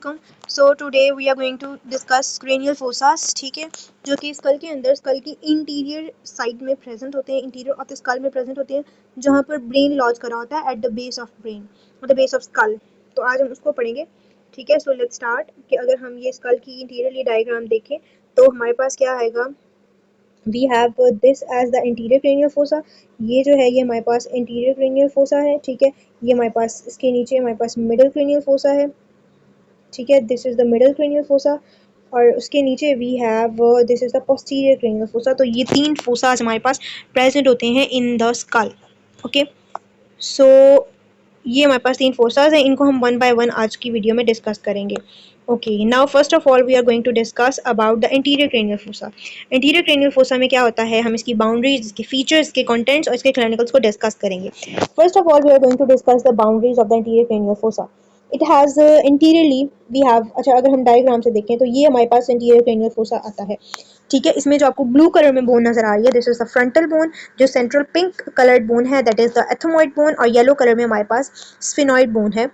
Welcome. So today we are going to discuss cranial fossas, ठीक है, जो कि स्कल के अंदर स्कल की इंटीरियर साइड में प्रेजेंट होते हैं, इंटीरियर ऑफ द स्कल में प्रेजेंट होते हैं, जहाँ पर ब्रेन लॉज करा होता है at the base of brain, at the base of skull. तो आज हम उसको पढ़ेंगे, ठीक है। सो लेट्स स्टार्ट कि अगर हम ये स्कल की इंटीरियर डायग्राम देखें तो हमारे पास क्या आएगा। We have this as the interior cranial fossa. ये जो है ये हमारे पास इंटीरियर क्रेनियल फोसा है, ठीक है। ये हमारे पास इसके नीचे हमारे पास मिडल क्रेनियल फोसा है, ठीक है। This is the middle cranial fossa और उसके नीचे we have this is the posterior cranial fossa. तो ये तीन फोसास हमारे पास प्रेजेंट होते हैं in the skull, okay. So ये हमारे पास तीन फोसास हैं, इनको हम वन बाय वन आज की वीडियो में डिस्कस करेंगे। Okay, now first of all we are going to discuss about the interior cranial fossa. Interior cranial fossa में क्या होता है, हम इसकी बाउंड्रीज, इसके फीचर्स, इसके कंटेंट्स और इसके क्लिनिकल्स को डिस्कस करेंगे। First of all we are going to discuss the boundaries of the interior cranial fossa. It has interiorly we have, अच्छा अगर हम डायग्राम से देखें तो ये हमारे पास इंटीरियर क्रेनियल फोसा आता है, ठीक है। इसमें जो आपको ब्लू कलर में बोन नजर आ रही है, this is the frontal bone, जो सेंट्रल पिंक कलर्ड बोन है that is the ethmoid bone, और येलो कलर में हमारे पास स्फिनॉइड बोन है,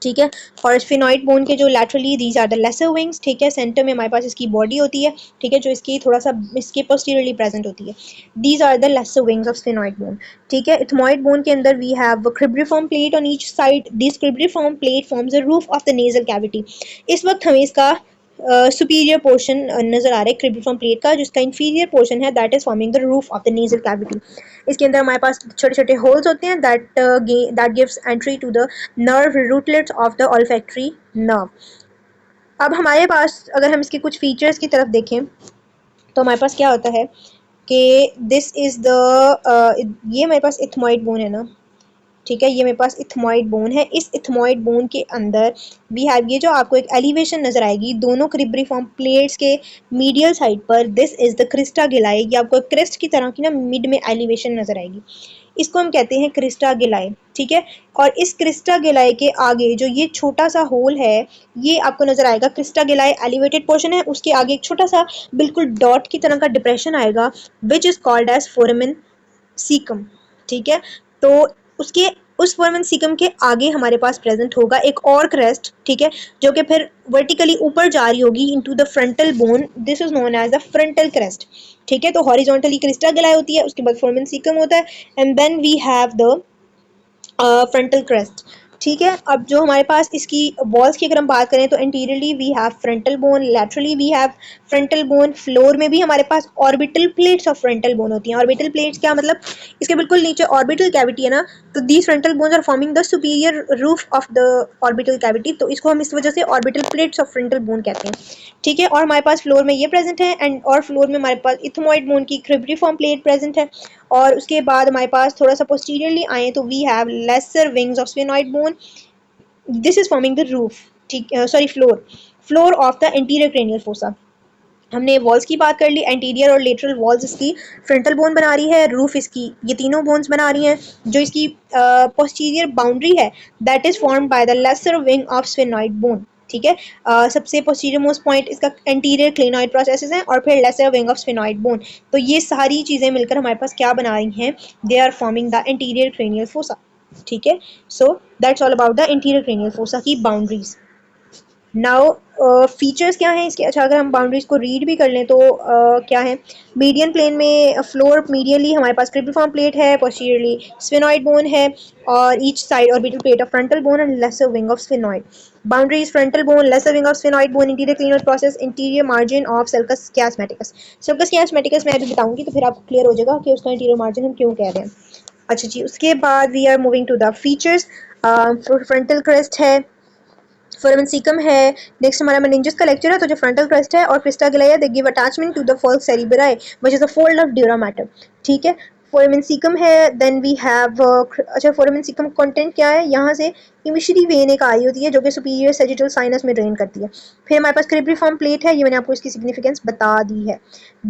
ठीक है। और स्फिनॉइड बोन के जो laterally these are the lesser wings, ठीक है। सेंटर में हमारे पास इसकी बॉडी होती है, ठीक है, जो इसकी थोड़ा सा इसके पोस्टीरियरली प्रेजेंट होती है। These are the lesser wings of sphenoid bone, ठीक है। इथमॉइड बोन के अंदर we have cribriform plate on each side. This cribriform plate forms the roof of the nasal cavity. इस वक्त हमें इसका सुपीरियर पोर्शन नजर आ रहा है क्रिब्रिफॉर्म प्लेट का, जिसका इंफीरियर पोर्शन है that is forming the roof of the nasal cavity. इसके अंदर हमारे पास छोटे छोटे होल्स होते हैं that gives entry to the nerve rootlets of the olfactory nerve. अब हमारे पास अगर हम इसके कुछ फीचर्स की तरफ देखें तो हमारे पास क्या होता है कि दिस इज द ये हमारे पास इथमॉइड बोन है ना, ठीक है। ये मेरे पास इथमॉइड बोन है। इस इथमॉइड बोन के अंदर वी हैव, ये जो आपको एक एलिवेशन नजर आएगी दोनों क्रिब्रिफॉर्म प्लेट्स के मीडियल साइड पर, दिस इज द क्रिस्टा गिलाए। ये आपको क्रिस्ट की तरह की ना मिड में एलिवेशन नजर आएगी, इसको हम कहते हैं क्रिस्टा गिलाए, ठीक है। और इस क्रिस्टा गिलाए के आगे जो ये छोटा सा होल है ये आपको नजर आएगा, क्रिस्टा गिलाए एलिवेटेड पोर्शन है, उसके आगे एक छोटा सा बिल्कुल डॉट की तरह का डिप्रेशन आएगा which is called as foramen caecum, ठीक है। तो उसके उस फोरामेन सीकम के आगे हमारे पास प्रेजेंट होगा एक और क्रेस्ट, ठीक है, जो कि फिर वर्टिकली ऊपर जा रही होगी into the frontal bone. This is known as the frontal crest, ठीक है। तो हॉरिजॉन्टली क्रिस्टा गिलाए होती है, उसके बाद फोरामेन सीकम होता है, and then we have the frontal crest, ठीक है। अब जो हमारे पास इसकी वॉल्स की अगर हम बात करें तो anteriorly we have frontal bone, laterally we have frontal bone, floor में भी हमारे पास orbital plates of frontal bone होती हैं। ऑर्बिटल प्लेट्स क्या मतलब, इसके बिल्कुल नीचे ऑर्बिटल कैविटी है ना, तो these frontal bones are forming the superior roof of the orbital cavity, तो इसको हम इस वजह से orbital plates of frontal bone कहते हैं, ठीक है। और हमारे पास फ्लोर में ये प्रेजेंट है, एंड और फ्लोर में हमारे पास इथमॉइड बोन की क्रिब्रिफॉर्म प्लेट प्रेजेंट है। और उसके बाद हमारे पास थोड़ा सा पोस्टीरियरली आए तो we have lesser wings of sphenoid bone, this is forming the roof, ठीक, sorry floor of the interior cranial fossa. हमने वॉल्स की बात कर ली, एंटीरियर और लेटरल वॉल्स इसकी फ्रंटल बोन बना रही है, रूफ इसकी ये तीनों बोन्स बना रही हैं। जो इसकी पोस्टीरियर बाउंड्री है that is formed by the lesser wing of sphenoid bone, ठीक है। सबसे पोस्टीरियर मोस्ट पॉइंट इसका एंटीरियर क्लेनॉइड प्रोसेसेस हैं और फिर lesser wing of sphenoid bone. तो ये सारी चीज़ें मिलकर हमारे पास क्या बना रही हैं, they are forming the interior cranial fossa, ठीक है। So that's all about the interior cranial fossa की बाउंड्रीज। नाउ फीचर्स क्या हैं इसके, अच्छा अगर हम बाउंड्रीज को रीड भी कर लें तो क्या है, मीडियन प्लेन में फ्लोर मीडियली हमारे पास क्रिब्रिफॉर्म प्लेट है, पोस्टीरियरली स्फिनॉइड बोन है, और each side orbital plate of frontal bone and lesser wing of sphenoid. Boundaries frontal bone, lesser wing of sphenoid bone, anterior clinoid process, anterior margin of sulcus chiasmaticus. Sulcus chiasmaticus मैं अभी बताऊंगी तो फिर आपको clear हो जाएगा कि उसका इंटीरियर मार्जिन हम क्यों कह रहे हैं। अच्छा जी, उसके बाद we are moving to the features. Frontal crest है, फोरामेन सीकम है, नेक्स्ट हमारा मेनिंजस का लेक्चर है, तो जो फ्रंटल क्रेस्ट है और crista galli they give attachment to the falx cerebri which is a fold of dura mater, ठीक है। फोरामेन सीकम है, देन वी हैव, अच्छा फोरामेन सीकम कंटेंट क्या है, यहाँ से इमिशरी वेन एक आ रही होती है जो कि सुपीरियर सैजिटल साइनस में ड्रेन करती है। फिर हमारे पास क्रिब्रिफॉर्म प्लेट है, ये मैंने आपको इसकी सिग्निफिकेंस बता दी है।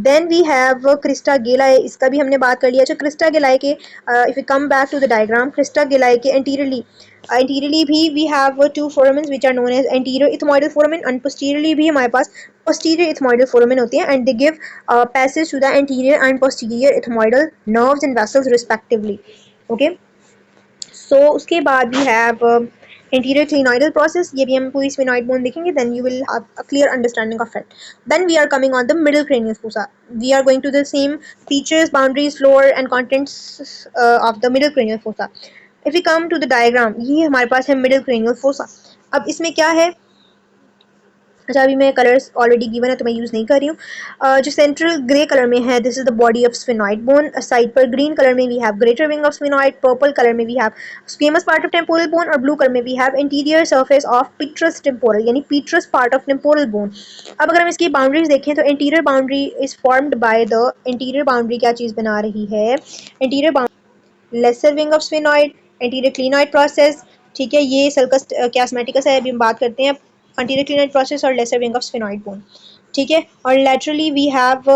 देन वी हैव क्रिस्टा गिलाए, इसका भी हमने बात कर लिया। अच्छा क्रिस्टा गिलाए के if you come back to the diagram, crista galli के एंटीरियरली भी we have two foramens which are known as anterior ethmoidal foramen, and posteriorly भी हमारे पास पोस्टीरियर इथमॉइडल फोरामेन होती है, and they give passage to the anterior and posterior ethmoidal nerves and vessels respectively, okay. So उसके बाद we have Anterior clinoidal process, ये भी हम पूरी sphenoid bone देखेंगे, then you will have a clear understanding of it. Then we are coming on the middle cranial fossa. We are going to the same features, boundaries, floor and contents of the middle cranial fossa. If we come to the diagram, ये हमारे पास है middle cranial fossa. अब इसमें क्या है, अच्छा अभी मैं कलर्स ऑलरेडी गिवन है तो मैं यूज़ नहीं कर रही हूँ। जो सेंट्रल ग्रे कलर में है, this is the body of sphenoid bone. Side पर ग्रीन कलर में we have greater wing of sphenoid, purple colour में we have squamous part of temporal bone और ब्लू कलर में we have anterior surface of petrous temporal, यानी petrous part of temporal bone. अब अगर हम इसकी boundaries देखें तो anterior boundary is formed by the anterior boundary क्या चीज़ बना रही है, interior boundary lesser wing of sphenoid, anterior clinoid process, ठीक है, ये सल्कस कैस्मेटिकस है, अभी हम बात करते हैं anterior clinoid process और lesser wing of sphenoid bone, ठीक है। और laterally we have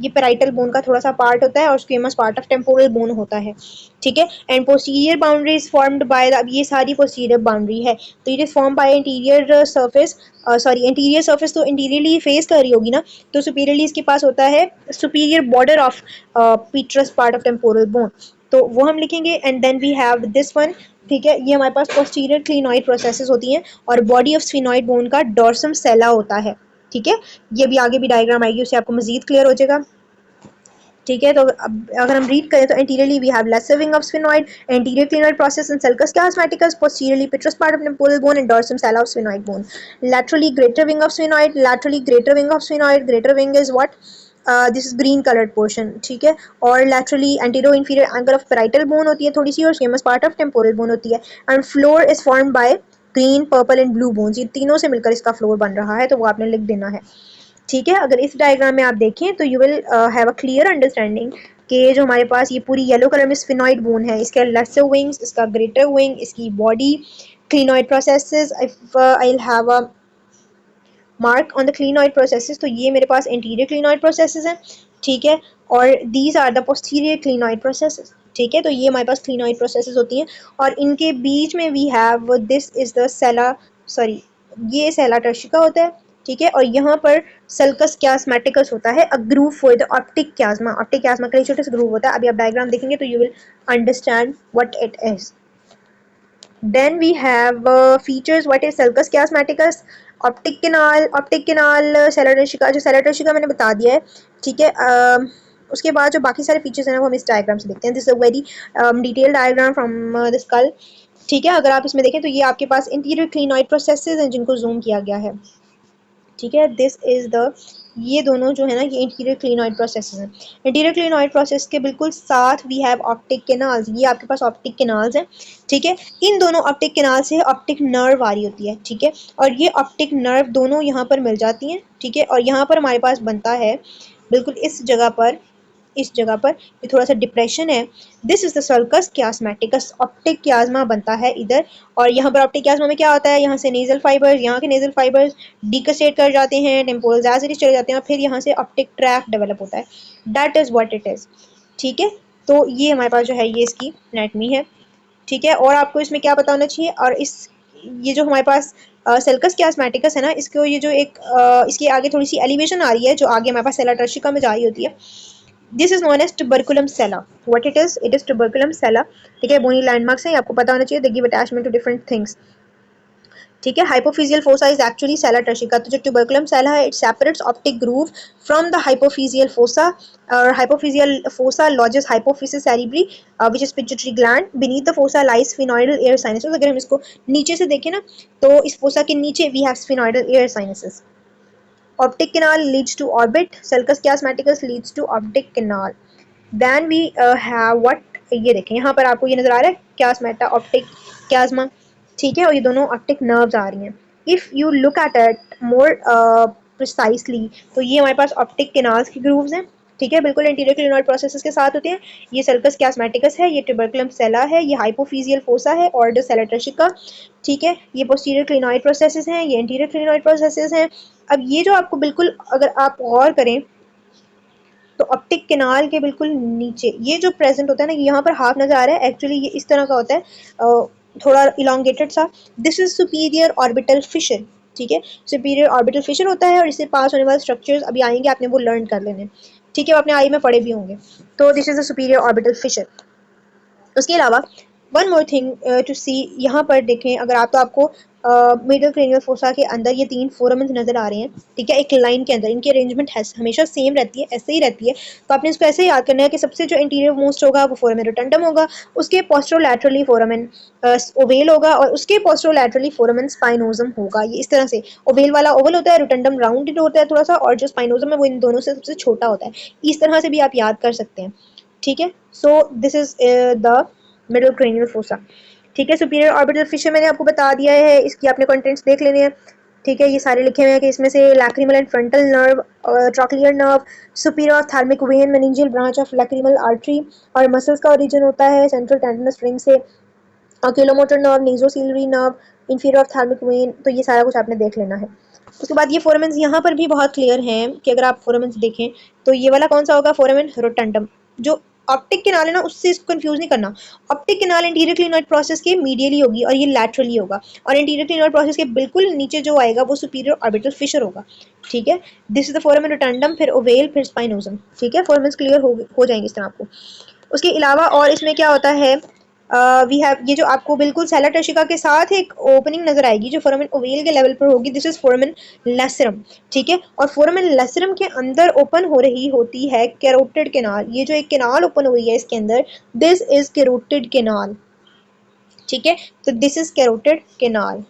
ये parietal bone का थोड़ा सा पार्ट होता है और squamous part of temporal bone होता है, ठीक है। And posterior boundary is formed by the, अब ये सारी posterior boundary है तो it is formed by anterior surface, sorry anterior surface तो interiorly face कर रही होगी ना, तो superiorly इसके पास होता है superior border of petrous part of temporal bone, तो वो हम लिखेंगे। And then we have this one, ठीक है, ये हमारे पास पोस्टीरियर क्लिनॉइड प्रोसेसेस होती हैं और बॉडी ऑफ स्फेनॉइड बोन का डॉर्सम सेला होता है, ठीक है। ये भी आगे भी डायग्राम आएगी, उससे आपको मजीद क्लियर हो जाएगा, ठीक है। तो अब अगर हम रीड करें तो anteriorly we have lesser wing of sphenoid, anterior clinoid process and sulcus chiasmaticus, posteriorly petrous part of temporal bone and dorsum sella of sphenoid bone, laterally greater wing of sphenoid, laterally greater wing of sphenoid, greater wing is what, this is green coloured portion, ठीक है। और laterally antero inferior angle of parietal bone होती है थोड़ी सी और squamous part of temporal bone होती है। And floor is formed by green, purple and blue bones, ये तीनों से मिलकर इसका फ्लोर बन रहा है, तो वो आपने लिख देना है, ठीक है। अगर इस डायग्राम में आप देखें तो you will have a clear understanding कि जो हमारे पास ये पूरी येलो कलर में स्फेनॉइड बोन है, इसके लेसर विंग्स, इसका ग्रेटर विंग, इसकी body, clinoid processes, if I will have a mark on the clinoid processes, तो ये मेरे पास इंटीरियर क्लिनॉइड प्रोसेसेस हैं, ठीक है। और these are the posterior clinoid processes, ठीक है। तो ये हमारे पास क्लिनॉइड प्रोसेसेस होती हैं और इनके बीच में we have this is the sella, sorry ये सेला टर्शिका होता है, ठीक है। और यहाँ पर सल्कस chiasmaticus होता है, a groove for the optic chiasma, optic chiasma का छोटा सा ग्रूव होता है। अभी आप डायग्राम देखेंगे तो you will understand what it is. Then we have features, what is sulcus chiasmaticus, optic canal, sella turcica, जो सेलर टर्शिका मैंने बता दिया है, ठीक है। उसके बाद जो बाकी सारे फीचर्स हैं वो हम इस डायग्राम से देखते हैं। This is a very detail diagram from the skull, ठीक है। अगर आप इसमें देखें तो ये आपके पास इंटीरियर क्लिनॉइड प्रोसेसेस हैं जिनको जूम किया गया है, ठीक है। दिस इज द, ये दोनों जो है ना ये इंटीरियर क्लिनॉइड प्रोसेस हैं। इंटीरियर क्लिनॉइड प्रोसेस के बिल्कुल साथ वी हैव ऑप्टिक कैनाल्स, ये आपके पास ऑप्टिक कैनाल्स हैं, ठीक है। इन दोनों ऑप्टिक कैनाल से ऑप्टिक नर्व आ रही होती है, ठीक है। और ये ऑप्टिक नर्व दोनों यहाँ पर मिल जाती हैं, ठीक है। और यहाँ पर हमारे पास बनता है बिल्कुल इस जगह पर, इस जगह पर ये थोड़ा सा डिप्रेशन है, this is the sulcus chiasmaticus, optic chiasma बनता है इधर। और यहाँ पर ऑप्टिक chiasma में क्या होता है, यहाँ से नेजल फाइबर्स, यहाँ के नेजल फाइबर्स डिकसेट कर जाते हैं, टेम्पोरल एज चले जाते हैं और फिर यहाँ से ऑप्टिक ट्रैक डेवलप होता है, that is what it is, ठीक है। तो ये हमारे पास जो है ये इसकी एनाटमी है, ठीक है। और आपको इसमें क्या पता होना चाहिए, और इस ये जो हमारे पास सल्कस chiasmaticus है ना, इसको ये जो एक इसके आगे थोड़ी सी एलिवेशन आ रही है जो आगे हमारे पास सेला टर्शिका में जा रही होती है, this is known as tuberculum sellae, what it is tuberculum sellae, ठीक है। बोनी लैंडमार्क्स हैं, आपको पता होना चाहिए, they give attachment to different things, ठीक है। Hypophyseal fossa is actually sella turcica, तो जो ट्यूबरकुलम सेला है it separates optic groove from the hypophyseal fossa, और hypophyseal fossa lodges hypophysis cerebri which is pituitary gland, beneath the fossa lies sphenoidal air sinuses. अगर हम इसको नीचे से देखें ना तो इस फोसा के नीचे we have sphenoidal air sinuses. Optic canal leads to orbit, sulcus chiasmaticus leads to optic canal. Then we have what, ये देखें यहाँ पर आपको ये नजर आ रहा है chiasmata, ऑप्टिक chiasma, ठीक है। और ये दोनों ऑप्टिक नर्व्स आ रही हैं। If you look at it more precisely तो ये हमारे पास ऑप्टिक कैनाल्स की ग्रूव्स हैं, ठीक है, बिल्कुल इंटीरियर क्लिनॉइड प्रोसेसेस के साथ होते हैं। ये सल्कस chiasmaticus है, ये ट्यूबरकुलम सेला है, ये हाइपोफिजियल फोसा है और द सेला टर्शिका, ठीक है। ये पोस्टीरियर क्लिनॉइड प्रोसेसेस हैं, ये इंटीरियर क्लिनॉइड प्रोसेसेस हैं। अब ये जो आपको बिल्कुल अगर आप गौर करें तो ऑप्टिक कैनाल के बिल्कुल नीचे ये जो प्रेजेंट होता है ना, यहाँ पर हाफ नजर आ रहा है, एक्चुअली ये इस तरह का होता है थोड़ा इलोंगेटेड सा, this is superior orbital Fisher, ठीक है। सुपीरियर ऑर्बिटल फिशर होता है और इससे पास होने वाले स्ट्रक्चर्स अभी आएंगे, आपने वो लर्न कर लेने, ठीक है, वो अपने आई में पढ़े भी होंगे। तो this is the superior orbital Fisher. उसके अलावा वन मोर थिंग टू सी, यहाँ पर देखें अगर आप, तो आपको मिडल क्रेनियल फोसा के अंदर ये 3 फोरामेंस नजर आ रहे हैं, ठीक है, एक लाइन के अंदर। इनकी अरेंजमेंट हमेशा सेम रहती है, ऐसे ही रहती है। तो आपने इसको ऐसे याद करना है कि सबसे जो इंटीरियर मोस्ट होगा वो फोरामेन रोटंडम होगा, उसके पोस्टरोलैटरली फोरामेन ओवेल होगा, और उसके पोस्टरोलैटरली फोरामेन स्पाइनोजम होगा। ये इस तरह से, ओवेल वाला ओवल होता है, रोटंडम राउंडेड होता है थोड़ा सा, और जो स्पाइनोजम है वो इन दोनों से सबसे छोटा होता है। इस तरह से भी आप याद कर सकते हैं, ठीक है। So this is the middle cranial fossa, ठीक है। सुपीरियर ऑर्बिटल फिशर मैंने आपको बता दिया है, इसकी आपने कंटेंट्स देख लेने हैं, ठीक है। ये सारे लिखे हुए हैं कि इसमें से lacrimal and frontal nerve, trochlear nerve, superior ophthalmic vein, meningeal branch of lacrimal artery, और मसल्स का ओरिजिन होता है सेंट्रल टेंडनस स्ट्रिंग से, oculomotor nerve, nasociliary nerve, inferior ophthalmic vein. तो ये सारा कुछ आपने देख लेना है। उसके बाद ये फोरामेंस यहाँ पर भी बहुत क्लियर हैं कि अगर आप फोरामेंस देखें तो ये वाला कौन सा होगा, फोरामेन रोटंडम। जो ऑप्टिक कैनाल है ना, उससे इसको कंफ्यूज नहीं करना। Optic canal interior clinoid process के मीडियली होगी और ये लैटरली होगा, और इंटीरियर क्लिनॉइड प्रोसेस के बिल्कुल नीचे जो आएगा वो सुपीरियर ऑर्बिटल फिशर होगा, ठीक है। दिस इज द फोरामेन रोटंडम, फिर ओवेल, फिर स्पाइनोजम, ठीक है। फोरामेंस क्लियर हो जाएंगे इस तरह आपको। उसके अलावा और इसमें क्या होता है, वी हैव, ये जो आपको बिल्कुल सेला टर्शिका के साथ एक ओपनिंग नजर आएगी जो फोरामेन ओवेल के लेवल पर होगी, दिस इज फोरामेन लेसरम, ठीक है। और फोरामेन लेसरम के अंदर ओपन हो रही होती है कैरोटिड केनाल। ये जो एक केनाल ओपन हुई है इसके अंदर, दिस इज कैरोटिड केनाल, ठीक है। तो this is carotid canal.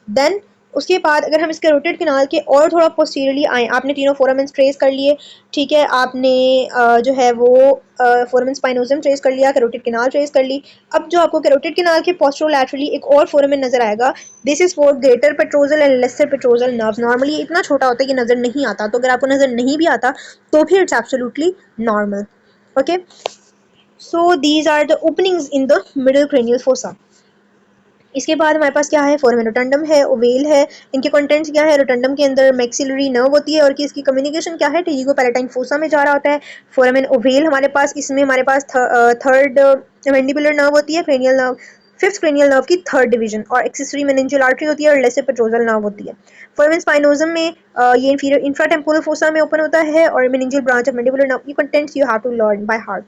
Then उसके बाद अगर हम इस कैरोटिड कैनाल के और थोड़ा पोस्टीरियरली आए, आपने तीनों फोरामेंस ट्रेस कर लिए, ठीक है। आपने जो है वो फोरामेन स्पाइनोजम ट्रेस कर लिया, कैरोटिड कैनाल ट्रेस कर ली। अब जो आपको कैरोटिड कैनाल के पोस्टरोलैटरली एक और फोरामेन नजर आएगा, this is for greater petrosal and lesser petrosal nerves. Normally इतना छोटा होता है कि नजर नहीं आता, तो अगर आपको नजर नहीं भी आता तो फिर it's absolutely normal, okay. So these are the openings in the middle cranial fossa. इसके बाद हमारे पास क्या है, फोरामेन रोटंडम है, ओवेल है। इनके कंटेंट्स क्या है, रोटंडम के अंदर मैक्सिलरी नर्व होती है और कि इसकी कम्युनिकेशन क्या है, टीजिको पैलेटाइन फोसा में जा रहा होता है। फोरामेन ओवेल हमारे पास, इसमें हमारे पास थर्ड वेंडिबुलर नर्व होती है, cranial nerve, fifth cranial nerve की थर्ड डिवीजन, और एक्सेसरी मेनिंजियल आर्टरी होती है और लेसर पेट्रोजल नर्व होती है। फोरामेन स्पाइनोजम में ये इंफीरियर इंफ्राटेम्पोरल फोसा में ओपन होता है, और meningeal branch of mandibular nerve की contents you have to learn by heart,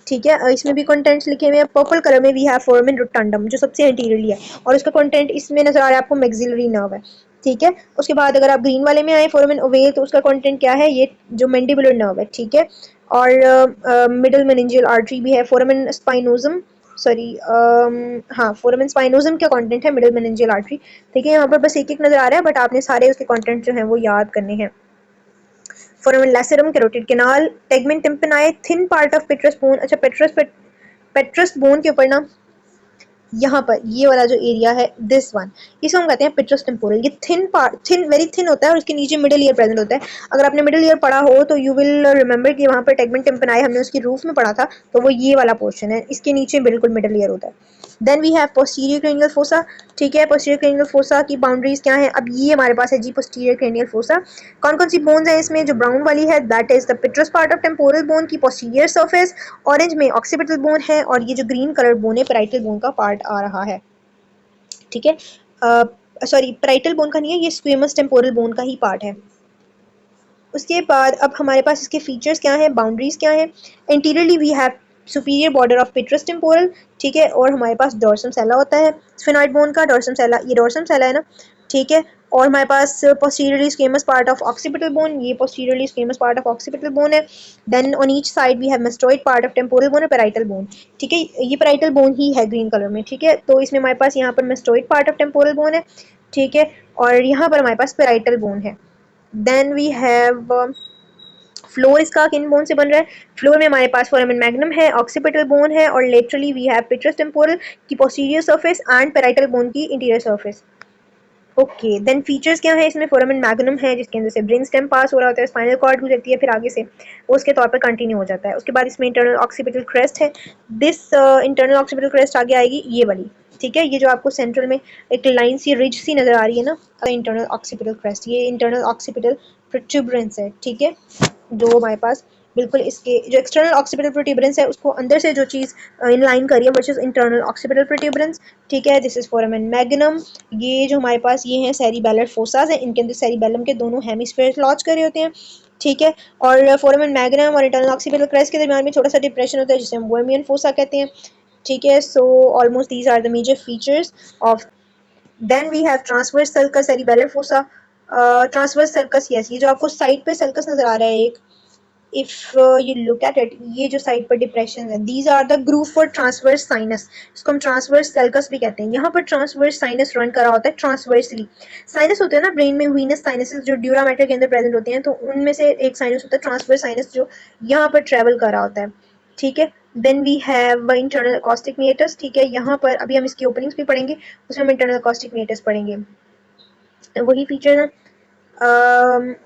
ठीक है। इसमें भी कंटेंट्स लिखे हुए हैं। पर्पल कलर में वी हैव फोरामेन रोटंडम जो सबसे एंटीरियरली है, और उसका कंटेंट इसमें नजर आ रहा है आपको, मैक्सिलरी नर्व है, ठीक है। उसके बाद अगर आप ग्रीन वाले में आए फोरामेन ओवेल, तो उसका कंटेंट क्या है, ये जो मैंडिबुलर नर्व है, ठीक है। और मिडल मेनिंजियल आर्टरी भी है। फोरामेन स्पाइनोजम, सॉरी, हाँ, फोरामेन स्पाइनोजम का कंटेंट है मिडल मेनिंजियल आर्टरी, ठीक है। यहाँ पर बस एक एक नजर आ रहा है, बट आपने सारे उसके कंटेंट जो है वो याद करने हैं। Foramen lacerum, carotid canal, tegmen tympani, thin part of petrous bone. अच्छा, पेट्रस बोन के ऊपर ना, यहाँ पर ये वाला जो एरिया है, दिस वन, इसको हम कहते हैं पेट्रस टेम्पोरल। ये thin part, thin, very thin होता है, और उसके नीचे मिडिल ईयर प्रेजेंट होता है। अगर आपने मिडिल ईयर पढ़ा हो तो यू विल रिमेंबर कि वहाँ पर टेगमेंट टिम्पनाई हमने उसकी रूफ में पढ़ा था, तो वो ये वाला पोर्शन है, इसके नीचे बिल्कुल मिडिल ईयर होता है। Then we have posterior cranial fossa, ठीक है। पोस्टीरियर क्रेनियल फोसा की बाउंड्रीज क्या है, अब ये हमारे पास है जी पोस्टीरियर क्रेनियल फोसा। कौन कौन सी बोन्स है इसमें, जो ब्राउन वाली है that is the पेट्रस part of temporal bone की पोस्टीरियर सरफेस, ऑरेंज में ऑक्सीपिटल बोन है, और ये जो ग्रीन कलर बोन है पैराइटल बोन का पार्ट आ रहा है, ठीक है। सॉरी, पैराइटल बोन का नहीं है, ये स्क्वेमस टेम्पोरल बोन का ही पार्ट है। उसके बाद अब हमारे पास इसके फीचर्स क्या हैं, बाउंड्रीज क्या हैं। Anteriorly we have superior border of petrous temporal, ठीक है। और हमारे पास डोर्सम सेला होता है स्फेनॉइड बोन का, डोर्सम सेला, ये डोर्सम सेला है ना, ठीक है। और हमारे पास posteriorly squamous part of occipital bone, ये posteriorly squamous part of occipital bone है। Then on each side we have mastoid part of temporal bone और पैराइटल बोन, ठीक है। ये पैराइटल बोन ही है ग्रीन कलर में, ठीक है। तो इसमें हमारे पास यहाँ पर mastoid part of temporal bone है, ठीक है। और यहाँ पर हमारे पास पैराइटल बोन है। देन वी हैव फ्लोर, इसका किन बोन से बन रहा है, फ्लोर में हमारे पास फोरामेन मैग्नम है, ऑक्सीपिटल बोन है, और laterally we have petrous temporal की posterior surface and parietal bone की interior surface, okay. Then features क्या है इसमें, फोरामेन मैग्नम है जिसके अंदर से ब्रेन स्टेम पास हो रहा होता है, स्पाइनल कॉर्ड गुजरती है, फिर आगे से वो उसके तौर पर कंटिन्यू हो जाता है। उसके बाद इसमें इंटरनल ऑक्सीपिटल क्रेस्ट है, दिस इंटरनल ऑक्सीपिटल क्रेस्ट आगे आएगी ये वाली, ठीक है। ये जो आपको सेंट्रल में एक लाइन सी रिज सी नजर आ रही है ना, इंटरनल ऑक्सीपिटल क्रेस्ट, ये इंटरनल ऑक्सीपिटल प्रोट्यूबरेंस है, ठीक है। जो हमारे पास बिल्कुल इसके जो एक्सटर्नल ऑक्सीपिटल प्रोट्यूबरेंस है उसको अंदर से जो चीज़ इनलाइन करी है, विच इज इंटरनल ऑक्सीपिटल प्रोट्यूबरेंस, ठीक है। This is foramen magnum. ये जो हमारे पास ये हैं सेरिबेलर फोसास हैं, इनके अंदर सेरिबेलम के दोनों हेमिस्फेयर लॉन्च करे होते हैं, ठीक है। और फोरामेन मैग्नम और इंटरनल ऑक्सीपिटल क्रेस्ट के दरमियान में छोटा सा डिप्रेशन होता है जिसे हम वर्मियन फोसा कहते हैं, ठीक है, so almost these are the major features of. Then we have transverse sulcus cerebellar fossa. Transverse sulcus, yes, ये जो आपको साइड पे सल्कस नजर आ रहा है एक, if you look at it, ये जो साइड पर डिप्रेशन है, these are the groove for transverse sinus, इसको हम ट्रांसवर्स सल्कस भी कहते हैं। यहाँ पर ट्रांसवर्स साइनस रन करा होता है ट्रांसवर्सली। साइनस होते हैं ना ब्रेन में, वीनस साइनसेस जो ड्यूरा मैटर के अंदर प्रेजेंट होते हैं, तो उनमें से एक साइनस होता है ट्रांसवर्स साइनस जो यहाँ पर ट्रेवल कर रहा होता है। ठीक है, then we have internal acoustic meatus. ठीक है, यहाँ पर अभी हम इसकी ओपनिंग्स भी पढ़ेंगे, उसमें हम इंटरनल अकॉस्टिक मीटर्स पढ़ेंगे, वही फीचर है।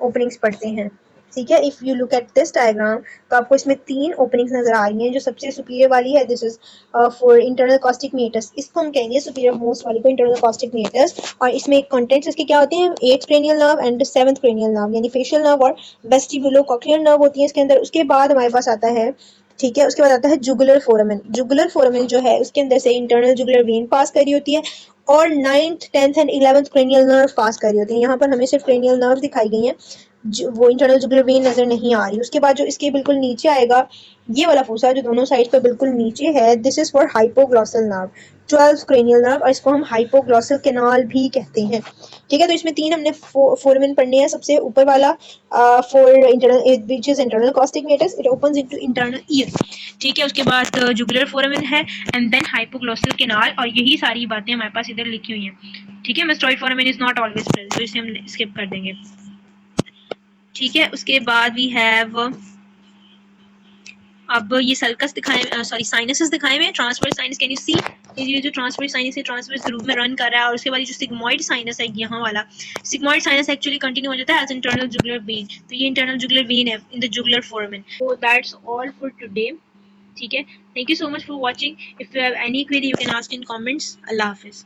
ओपनिंग्स पढ़ते हैं। ठीक है, if you look at this diagram, तो आपको इसमें 3 ओपनिंग्स नजर आ रही हैं। जो सबसे सुपीरियर वाली है, this is for internal acoustic meatus, इसको हम कहेंगे सुपीरियर मोस्ट वाली को इंटरनल कॉस्टिक मीटर्स। और इसमें कंटेंट्स इसके क्या होते हैं, 8th cranial nerve and 7th cranial nerve, यानी फेशियल नर्व और वेस्टिबुलो कॉक्लियर नर्व होती है इसके अंदर। उसके बाद हमारे पास आता है, ठीक है, उसके बाद आता है जुगुलर फोरामेन। जुगुलर फोरामेन जो है उसके अंदर से इंटरनल जुगुलर वेन पास करी होती है और 9th 10th and 11th cranial nerve पास करी होती है। यहाँ पर हमें सिर्फ क्रेनियल नर्व दिखाई गई हैं, वो इंटरनल जुगुलर वेन नजर नहीं आ रही। उसके बाद जो इसके बिल्कुल नीचे आएगा, ये वाला फोसा जो दोनों साइड पर बिल्कुल नीचे है, this is for hypoglossal nerve, 12th cranial nerve, और इसको हम हाइपोग्लॉसल कैनाल भी कहते हैं। ठीक है, तो इसमें 3 हमने फोरमेन पढ़ने हैं। सबसे ऊपर वाला for internal, which is internal acoustic meatus, it opens into internal ear. ठीक है, उसके बाद जुगुलर फोरामेन है एंड देन हाइपोग्लॉसल कैनाल, और यही सारी बातें हमारे पास इधर लिखी हुई हैं। ठीक है, mastoid foramen is not always present, तो इसे हम स्किप कर देंगे। ठीक है, उसके बाद वी हैव, अब ये सल्कस दिखाए, सॉरी साइनसेस दिखाए हुए हैं। Transverse sinus, can you see, ये जो ट्रांसवर्स साइनस है ट्रांसवर्स के रूप में रन कर रहा है। और उसके बाद जो सिग्मोइड साइनस है यहाँ वाला, सिग्मोइड साइनस एक्चुअली कंटिन्यू हो जाता है एज इंटरनल जुगुलर वेन, तो ये इंटरनल जुगुलर वेन है in the jugular foramen. So that's all for today. ठीक है, thank you so much for watching. If you have any query you can ask in comments. Allah Hafiz.